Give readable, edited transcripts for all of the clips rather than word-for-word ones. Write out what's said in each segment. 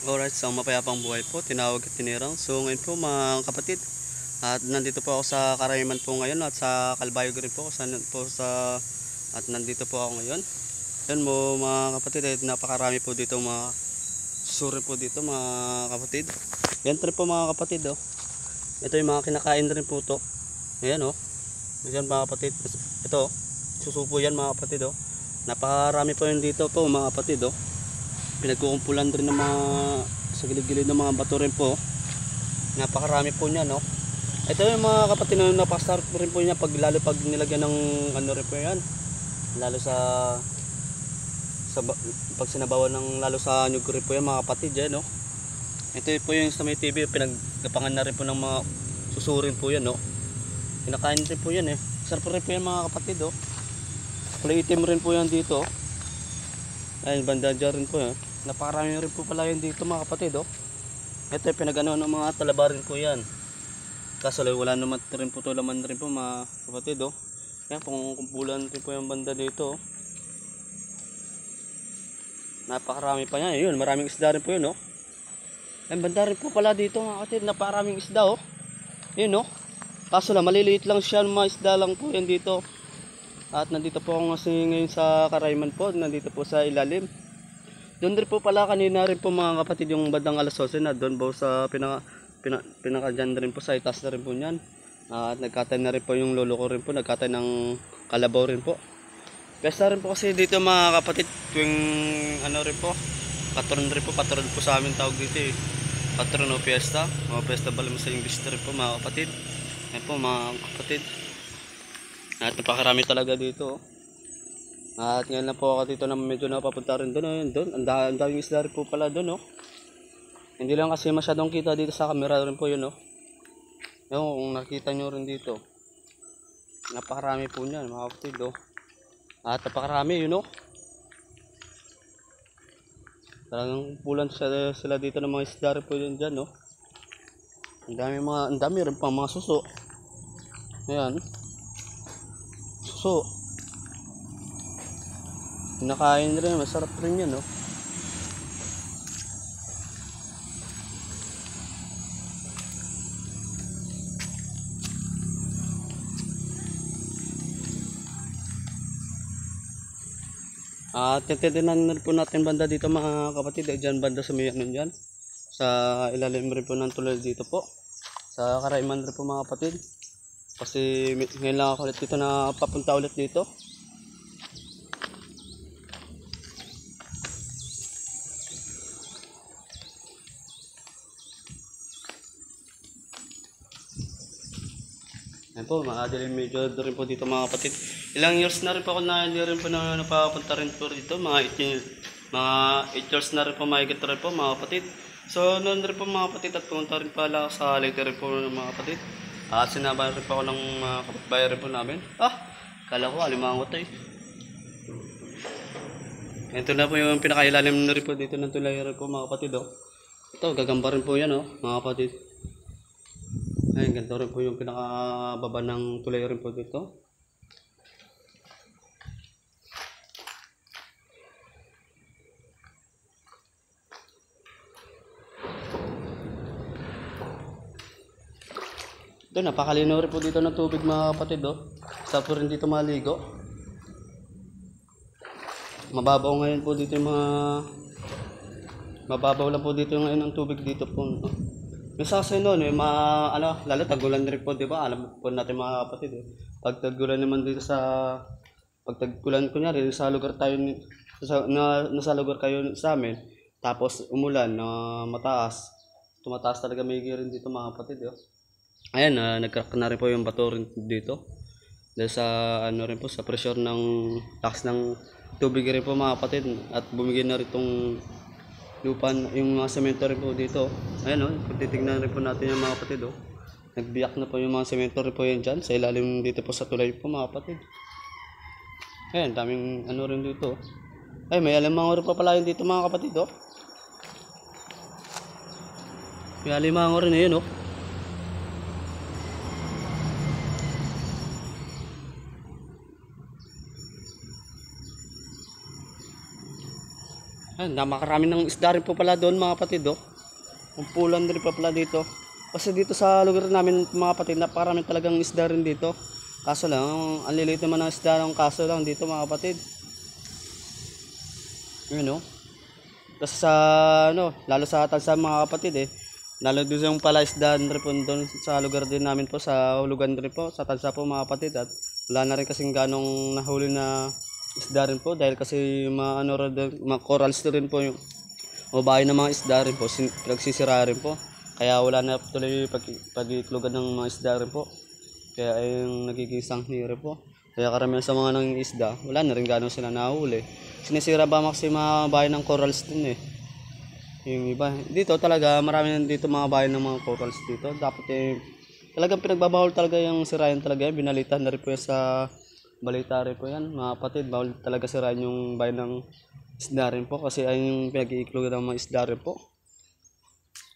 Alright, so mapayapang buhay po, tinawag at tinirang. So ngayon po mga kapatid, at nandito po ako sa Karayman po ngayon at sa Calbayog rin po, at nandito po ako ngayon. Yan mo mga kapatid, napakarami po dito mga susuri po dito mga kapatid. Yan rin po mga kapatid oh. Ito yung mga kinakain rin po to. Ayan oh. Yan mga kapatid. Ito oh. Susupo yan mga kapatid oh. Napakarami po yun dito po mga kapatid oh. Pinagkukumpulan rin ng mga sa gilid-gilid ng mga bato rin po. Napakarami po niya no. Ito yung mga kapatid na napakasarap rin po niya pag nilagyan ng ano rin po yan. Lalo pag sinabawan ng lalo sa nyug rin po yan mga kapatid yan no. Ito po yung sa may TV pinaggapangan na rin po ng mga susurin po yan no. Kinakain rin po yan eh. Sarap rin po yan mga kapatid oh. Kulay itim rin po yan dito. Ayun banda dyan rin po yan. Napakarami rin po pala yan dito mga kapatid oh. Ito yung pinagano ng mga talaba rin po yan. Kaso wala naman rin po ito laman rin po mga kapatid oh. Yan kumpulan rin po yung banda dito oh. Napakarami pa yan. Yun maraming isda rin po yun oh. Ayun banda rin po pala dito mga kapatid. Napakaraming isda oh. Yun oh. Kaso maliliit lang siya, mga isda lang po yan dito. At nandito po ako kasi ngayon sa Karayman po. Nandito po sa ilalim. Doon rin po pala kanina rin po mga kapatid yung bandang alas 12 na doon po sa pinaka dyan rin po sa itas na rin po niyan. At nagkatay na rin po yung lolo ko rin po. Nagkatay ng kalabaw rin po. Pesta rin po kasi dito mga kapatid. Tuwing ano rin po. Patron rin po. Patron po sa amin tawag dito eh. Patron o piyesta. Mga piyesta bala sa English rin po mga kapatid. Yan po mga kapatid. At napakarami talaga dito oh. At ngayon na po ako dito na medyo napapunta rin doon. Doon. Ang daming isda rin po pala doon oh. Hindi lang kasi masyadong kita dito sa camera rin po yun oh. Yung kung nakita nyo rin dito. Napakarami po niyan mga kapatid oh. At napakarami yun oh. Talagang pulan sila dito ng mga isda rin po yun dyan oh. Ang dami rin pang mga suso. Ayan. Suso. Nakain rin, masarap rin yan, no? At titinan na po natin banda dito mga kapatid. Diyan banda sa may ano dyan. Sa ilalim rin po ng tulay dito po. Sa Karayman rin po mga kapatid. Kasi ngayon lang ako ulit dito na papunta ulit dito. Yan po, makadilim medyo rin po dito mga kapatid. Ilang years na rin po ako na hindi rin po na napapunta rin po dito. Mga 8 years na rin po mahigit rin po mga kapatid. So noon rin po mga kapatid at pumunta rin pala sa later rin po mga kapatid. At sinabayan rin po ako ng kapitbahay rin po namin. Kala ko alimangot eh. Ito na po yung pinakailalim na rin po dito ng tulay rin po mga kapatid oh. Ito gagamba rin po yan oh mga kapatid. Ayun, ganito rin po yung pinakababa ng tulay rin po dito. Ito, napakalino rin po dito ng tubig mga kapatid oh. Sa po rin dito maligo. Mababaw ngayon po dito yung mababaw lang po dito ngayon ang tubig dito po. Yung sasay noon, lalo tagulan rin po, di ba? Alam po natin mga kapatid eh. Pag tagulan naman dito pag tagulan ko niya rin, sa lugar tayo, nasa lugar kayo sa amin, tapos umulan na mataas, tumataas talaga may rin dito mga kapatid eh. Ayan, nag-crack na rin po yung bato rin dito. Dahil sa ano rin po, sa pressure ng lakas ng tubig rin po mga kapatid. At bumigay na rin itong lupa, yung mga semento rin po dito. Ayan o, titignan rin po natin yung mga kapatid o. Nagbiyak na po yung mga semento rin po yan dyan. Sa ilalim dito po sa tulay po mga kapatid. Ayan, daming ano rin dito. Ay, may alimango rin pa pala yun dito mga kapatid o. May alimango rin yun o. Ayun, napakarami ng isda rin po pala doon mga kapatid oh. Kumpulan rin pa pala dito. Kasi dito sa lugar namin mga kapatid, napakarami talagang isda rin dito. Kaso lang, ang liliit naman ng isda ng kaso lang dito mga kapatid. Yun oh. Kasi sa ano, lalo sa Tansa mga kapatid eh. Lalo doon yung pala isda rin po doon sa lugar din namin po, sa hulugan rin po, sa Tansa po mga kapatid. At wala na rin kasing ganong nahuli na isda rin po dahil kasi mga corals rin po yung o bahay ng mga isda rin po, nagsisira rin po. Kaya wala na tuloy pag-iklugan ng mga isda rin po. Kaya yung nagiging sanghi rin po. Kaya karamihan sa mga nang isda, wala na rin gano'n sila nahuli. Sinisira ba kasi mga bahay ng corals din eh. Yung iba, dito talaga marami na dito mga bahay ng mga corals dito. Dapat eh, talagang pinagbabawal talaga yung sirayan talaga yan. Binalitan na rin po yan sa balita rin po yan. Mga kapatid, bawal talaga sirayan yung bahay ng isda rin po kasi ayun yung pinag-iiklugan ng mga isda rin po.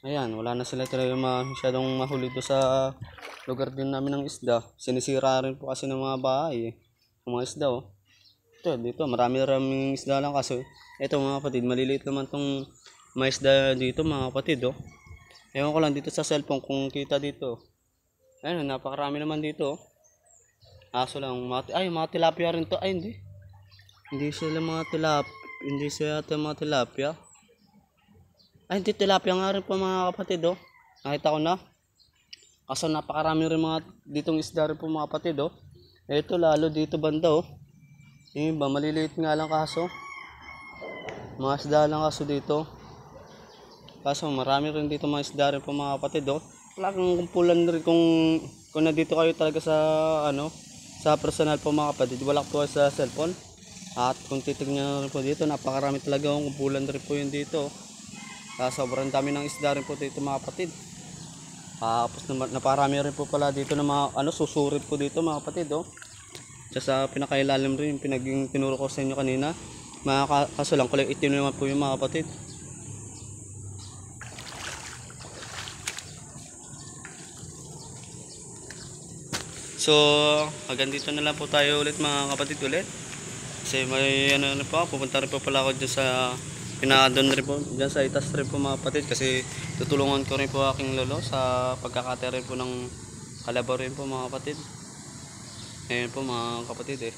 Ayan, wala na sila talaga masyadong mahuli doon sa lugar din namin ng isda. Sinisira rin po kasi ng mga bahay eh. Ng mga isda oh. Ito, dito marami-raming isda lang kasi ito mga kapatid, maliliit naman tong mga isda dito mga kapatid oh. Ewan ko lang dito sa cellphone kung kita dito. Ayun, napakarami naman dito oh. Aso lang, mga tilapia rin to. Ay hindi. Hindi sila mga tilapia. Hindi siya ito mga tilapia. Ay, hindi tilapia nga rin po mga kapatid oh. Nakita ko na. Kaso napakarami rin mga ditong isda rin po mga kapatid oh. Ito lalo dito banda oh. Yung iba maliliit nga lang kaso. Mga isda lang kaso dito. Kaso marami rin dito mga isda rin po mga kapatid oh. Wala kang kumpulan rin kung nandito kayo talaga sa ano, sa personal po mga kapatid. Wala po sa cellphone. At kung titignan rin po dito, napakarami talaga yung kumpulan rin po yun dito. Sobrang dami ng isda rin po dito mga kapatid. Tapos naparami rin po pala dito ng mga susurit po dito mga kapatid oh. Sa pinakailalim rin yung tinuro ko sa inyo kanina. Kaso lang kulay itim naman po yung mga kapatid. So hanggang dito na lang po tayo ulit mga kapatid ulit. Kasi may pupunta rin po pala ako dyan sa pinakadon rin po, dyan sa itas rin po mga kapatid. Kasi tutulungan ko rin po aking lolo sa pagkakate rin po ng kalabaw rin po mga kapatid. Ayan po mga kapatid eh.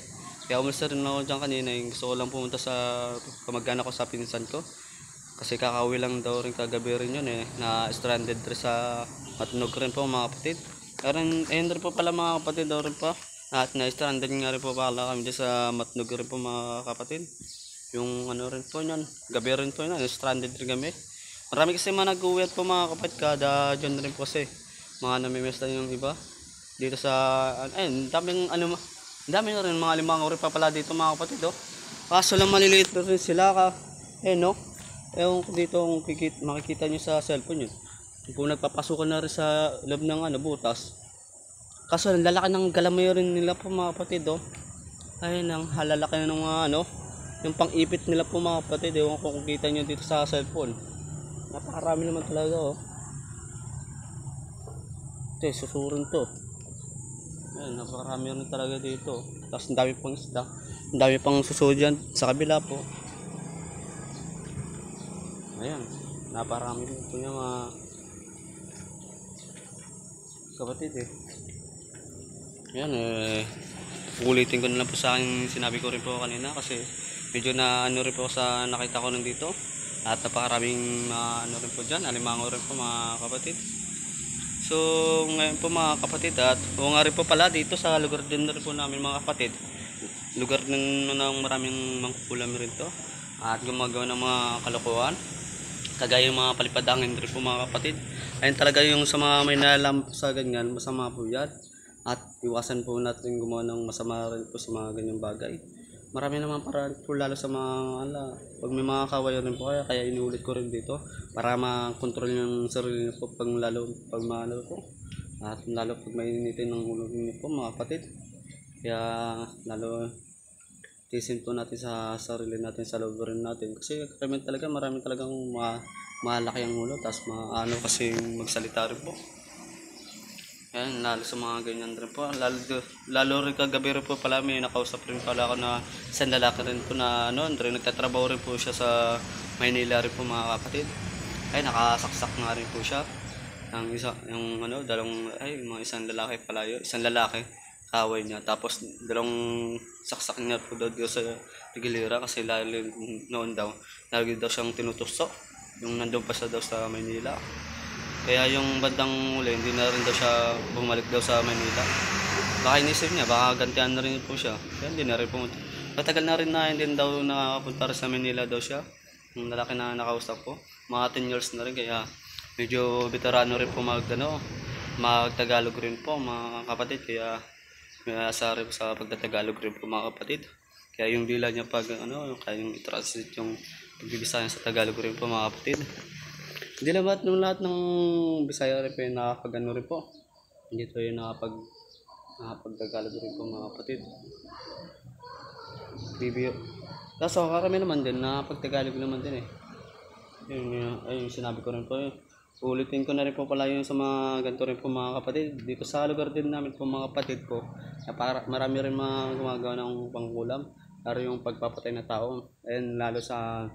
Kaya umulsa rin ako dyan kanina, gusto ko lang pumunta sa kamag-anak ko sa pinsan ko. Kasi kakauwi lang daw rin kagabi rin yun eh, na stranded rin sa Matnog rin po mga kapatid. Ayun rin po pala mga kapatid daw rin po. At na-stranded nga rin po pala kami dyan sa Matnog rin po mga kapatid. Yung rin po yan, gabi rin po yan, stranded rin kami. Marami kasi mga nag-uwi po mga kapatid, kada dyan rin po kasi mga namimesta yung iba. Dito sa, ayun, daming dami na rin mga limangaw rin pa pala dito mga kapatid oh. Kaso lang maliliit na rin sila no. Ewan ko dito kung makikita nyo sa cellphone yun. Kung nagpapasukan na rin sa loob ng butas. Kaso lalaki ng galamay rin nila po mga kapatid oh. Ayun ang halalaki na ng yung pang-ipit nila po mga kapatid. Ewan ko kung kita nyo dito sa cellphone. Napakarami naman talaga oh. Ito susurin to. Ayun, napakarami rin talaga dito. Tapos ang dami pang isda. Ang dami pang susunod dyan sa kabila po. Ayan, napakarami rin po yung mga kapatid eh. Ayan ulitin ko na lang po sa akin sinabi ko rin po kanina kasi medyo na rin po sa nakita ko nandito. At napakaraming rin po dyan, alimango rin po mga kapatid. So ngayon po mga kapatid at nga rin po pala dito sa lugar din rin po namin mga kapatid. Lugar ng maraming mangkukulam rin to. At gumagawa ng mga kalokohan. Kagaya yung mga palipadangin rin po mga kapatid. Ayun talaga yung sa mga may nalam sa ganyan, masama po yan. At iwasan po natin gumawa ng masama rin po sa mga ganyang bagay. Marami naman para po lalo sa mga pag may mga kawayan rin po kaya inuulit ko rin dito para makontrol yung sarili niyo po pag maano po. At lalo pag mainitin ng ulo niyo po mga kapatid. Kaya lalo tisin po natin sa sarili natin, sa loob rin natin. Kasi kami talaga marami talagang malaki ang ulo tapos kasi magsalita rin po. Yan, lalo sa mga ganyan rin po. Lalo rin kagabi rin po pala may nakausap rin pala ako na isang lalaki rin po na nagtatrabaho rin po siya sa Maynila rin po mga kapatid. Ay nakasaksak nga rin po siya ng yung mga isang lalaki pala yun, isang lalaki kaway niya, tapos dalawang saksak niya po daw sa gilira kasi lalo noon daw lagi daw siyang tinutusok yung nandun pa siya daw sa Maynila. Kaya yung bandang uli hindi na rin daw siya bumalik daw sa Maynila. Baka inisip niya baka gantihan na rin po siya, kaya hindi na rin pumunta. Matagal na rin na hindi daw nakapunta rin sa Maynila daw siya, yung lalaki na nakausap ko, mga 10 years na rin. Kaya medyo veterano rin po magtagalog rin po mga kapatid. Kaya may asa rin sa pagtatagalog rin po mga kapatid. Kaya yung dila niya kaya yung i-translate yung pagbibisaya sa Tagalog rin po mga kapatid. Hindi lahat ng Bisaya rin po yung nakakagano rin po. Hindi to yung nakapagtagalog rin po mga kapatid. Review. Kaso karami naman din nakapagtagalog naman din eh. Yung sinabi ko rin po yun. Ulitin ko na rin po pala yung sa mga ganito rin po mga kapatid. Dito sa lugar din namin po mga kapatid po, marami rin mga gumagawa ng pangkulam. Lalo yung pagpapatay na tao. And lalo sa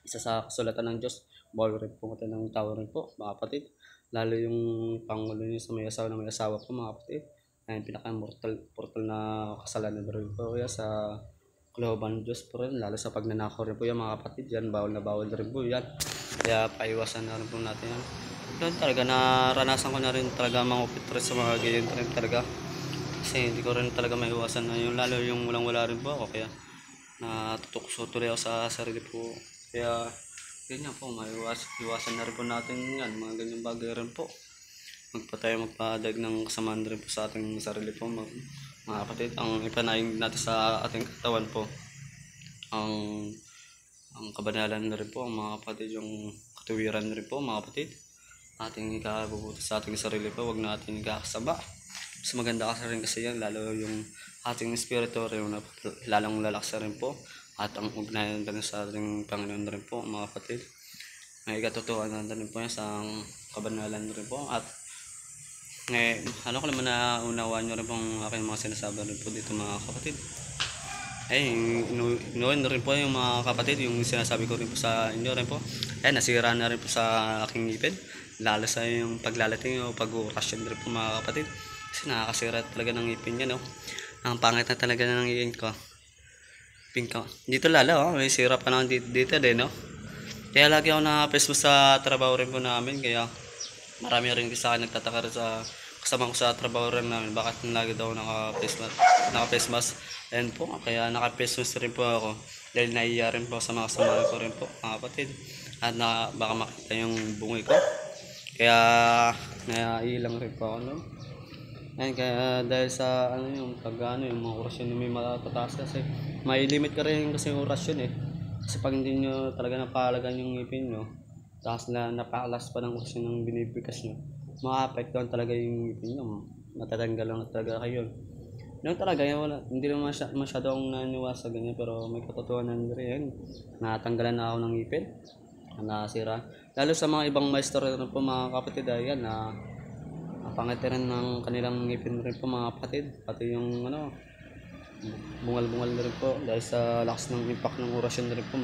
isa sa kasulatan ng Diyos, bawal rin po matay ng tao rin po mga kapatid. Lalo yung pangulo niyo sa may asawa na may asawa po mga kapatid. Ay pinaka-mortal na kasalanan rin po kaya sa kalooban ng Diyos po rin. Lalo sa pagnanakaw rin po yan mga kapatid. Yan bawal na bawal rin po yan. Kaya paiwasan na rin po natin yan. Doon talaga naranasan ko na rin talaga mangupit rin sa mga ganyan rin talaga. Kasi hindi ko rin talaga maiwasan na yung lalo yung walang-wala rin po ako. Kaya natutukso tuloy ako sa sarili po. Kaya ganyan po, iwasan na rin po natin yan. Mga ganyang bagay rin po. Magpadag ng kasamaan rin po sa ating sarili po mga kapatid. Ang ipanaing natin sa ating katawan po, ang kabanalan na rin po mga kapatid, yung katuwiran na rin po mga kapatid. Ating ikabubuti sa ating sarili po, huwag natin ikakasaba. Mas maganda kasi rin kasi yan, lalo yung ating espiritu rin, lalong lalakas rin po. At ang ugnayan rin sa ating Panginoon rin po mga kapatid. May katotohanan na rin po yan sa kabanalan rin po. At ko naman na unawaan nyo rin pong aking mga sinasabi rin po dito mga kapatid. Inuwan na rin po yung mga kapatid, yung sinasabi ko rin po sa inyo rin po. Nasira na rin po sa aking ngipin. Lalo sa yung paglalating o pag-orasyon rin po mga kapatid. Kasi nakakasira talaga ng ngipin niya, no? Ang pangit na talaga ng ngipin ko. Pingka. Dito lalo, may sira pa naman dito din, no? Kaya lagi ako nakapesmo sa trabaho rin po namin. Kaya marami rin sa akin nagtataka rin sa kasama ko sa trabaho rin namin. Bakit lagi daw naka-face mask. Ayan po, kaya naka-face mask rin po ako. Dahil naiiya rin po sa mga kasama ko rin po, mga kapatid. At baka makita yung bungi ko. Kaya naiilang rin po ako nun. Ayan, kaya dahil sa yung yung mga orasyon yung may matataas kasi may limit ka rin kasi yung orasyon eh. Kasi pag hindi nyo talaga napahalagan yung ngipin nyo, tapos napakalas pa ng orasyon ng binibigkas nyo, maka-apektuhan talaga yung ngipin nyo, matatanggal lang talaga kayo. Yung talaga, hindi naman masyado akong naniwasa ganyan, pero may katotohanan rin. Natanggalan na ako ng ngipin, nasira. Lalo sa mga ibang maestro rin po mga kapatid, ayan, pangit rin ng kanilang ngipin rin po mga kapatid. Pati yung bungal-bungal na rin po dahil sa lakas ng impact ng orasyon na rin po,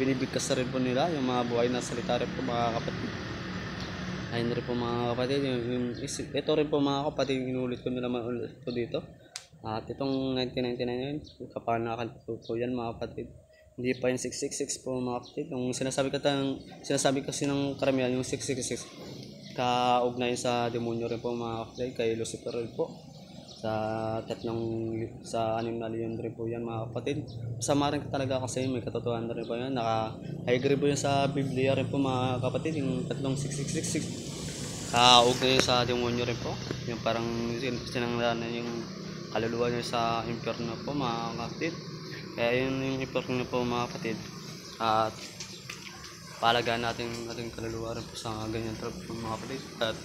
binibigkas na rin po nila yung mga buhay na salita rin po mga kapatid. Ayun rin po mga kapatid, ito rin po mga kapatid, inulit ko na naman ulit po dito. At itong 1999 yun, kapanakan po yan mga kapatid. Hindi pa yung 666 po mga kapatid. Yung sinasabi kasi ng karamihan yung 666 kaugnay sa demonyo rin po mga kapatid, kay Lucifer rin po. Sa 6 na leon rin po yan mga kapatid. Masama rin talaga kasi may katotohanan rin po yan. Naka-agree po yan sa Biblia rin po mga kapatid, yung 666 kaugnay sa demonyo rin po. Yung parang sinanglanan yung kaluluwa niya sa impyerno po mga kapatid. Kaya yun yung impyerno po mga kapatid. At palagaan natin ating kaluluwa rin po sa ganyan trap mga kapatid. At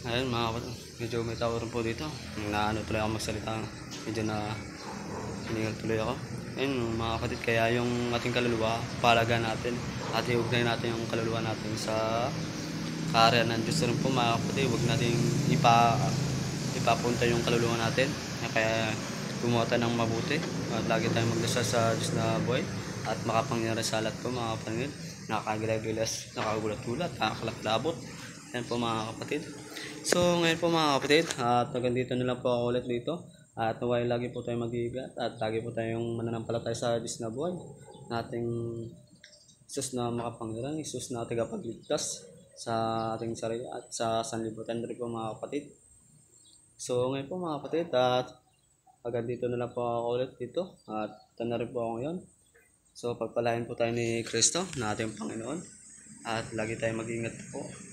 ayun mga kapatid, medyo may tao rin po dito. Tuloy ako magsalita, medyo hinigal tuloy ako. Ayun mga kapatid, kaya yung ating kaluluwa, palagaan natin at iugnay natin yung kaluluwa natin sa kaarya ng Diyos rin po mga kapatid. Huwag natin ipapunta yung kaluluwa natin. Kaya gumawa tayo ng mabuti at lagi tayong magdasal sa Diyos na buhay. at makapangyari sa lahat po mga kapatid. Nakakagilas, nakagulat-gulat, nakakalap-labot. Yan po mga kapatid. So ngayon po mga kapatid, at hanggang dito na lang po ako ulit dito. At naway lagi po tayong mag-iingat at lagi po tayong mananampalataya sa Diyos na buhay. Nating Isus na makapangyarihan, Isus na tagapagligtas sa ating sarili at sa sanlibutan rin po mga kapatid. So ngayon po mga kapatid, at hanggang dito na lang po ako ulit dito. At ito na rin po ako ngayon. So pagpalain po tayo ni Kristo na ating Panginoon. At lagi tayong mag-ingat po.